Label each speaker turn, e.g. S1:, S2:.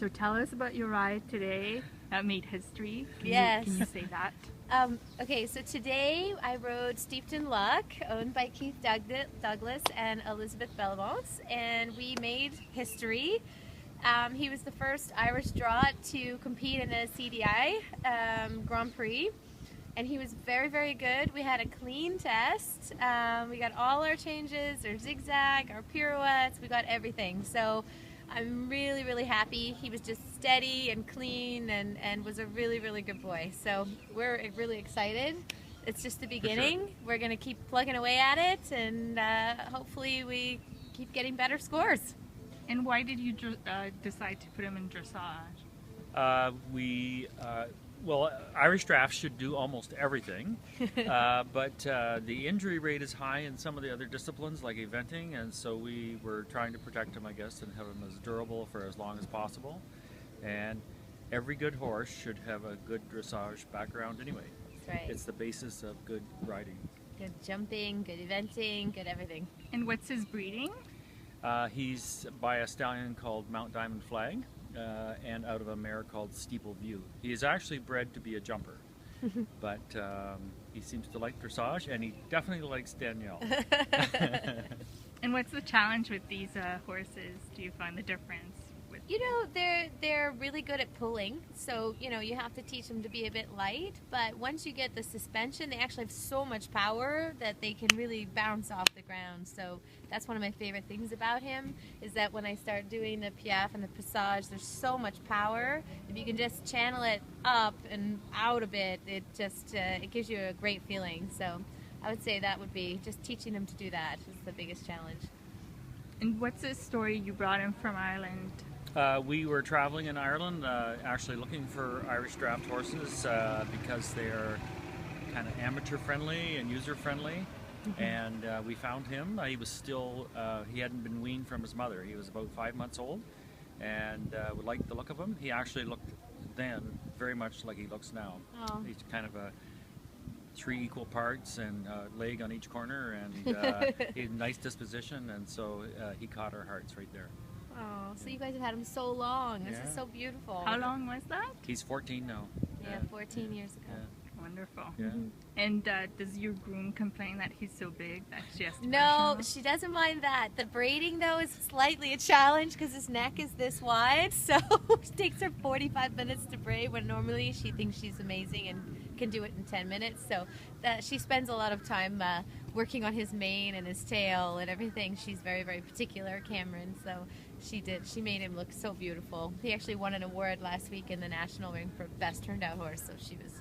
S1: So tell us about your ride today that made history.
S2: Yes.
S1: Can you say that?
S2: Okay, so today I rode Steeped in Luck, owned by Keith Douglas and Elizabeth Belmont, and we made history. He was the first Irish Draught to compete in a CDI Grand Prix, and he was very, very good. We had a clean test. We got all our changes, our zigzag, our pirouettes, we got everything. So I'm really, really happy. He was just steady and clean and was a really, really good boy. So we're really excited. It's just the beginning.
S3: Sure.
S2: We're going to keep plugging away at it, and hopefully we keep getting better scores.
S1: And why did you decide to put him in dressage?
S3: Well, Irish Draught should do almost everything, but the injury rate is high in some of the other disciplines like eventing, and so we were trying to protect him, I guess, and have him as durable for as long as possible. And every good horse should have a good dressage background anyway.
S2: That's right.
S3: It's the basis of good riding.
S2: Good jumping, good eventing, good everything.
S1: And what's his breeding?
S3: He's by a stallion called Mount Diamond Flag. And out of a mare called Steeple View. He is actually bred to be a jumper, but he seems to like dressage, and he definitely likes Denielle.
S1: And what's the challenge with these horses? Do you find the difference?
S2: You know, they're really good at pulling, so you know you have to teach them to be a bit light, but once you get the suspension, they actually have so much power that they can really bounce off the ground. So that's one of my favorite things about him, is that when I start doing the piaffe and the passage, there's so much power. If you can just channel it up and out a bit, it just it gives you a great feeling. So I would say that would be just teaching them to do that is the biggest challenge.
S1: And what's the story you brought him from Ireland?
S3: We were traveling in Ireland, actually looking for Irish Draught horses because they're kind of amateur friendly and user friendly. And we found him. He was still, he hadn't been weaned from his mother. He was about 5 months old, and we liked the look of him. He actually looked then very much like he looks now.
S2: Oh.
S3: He's kind of a 3 equal parts and leg on each corner, and he had a nice disposition, and so he caught our hearts right there.
S2: Oh, so you guys have had him so long. This
S3: Yeah.
S2: is so beautiful.
S1: How long was that?
S3: He's 14 now.
S2: Yeah, 14 years ago.
S3: Yeah.
S1: Wonderful.
S3: Yeah.
S1: And does your groom complain that he's so big that she has to
S2: No,
S1: brush him?
S2: she doesn't mind that. The braiding, though, is slightly a challenge because his neck is this wide, so it takes her 45 minutes to braid when normally she thinks she's amazing and can do it in 10 minutes. So she spends a lot of time working on his mane and his tail and everything. She's very, very particular, Cameron, so she made him look so beautiful. He actually won an award last week in the National Ring for Best Turned Out Horse, so she was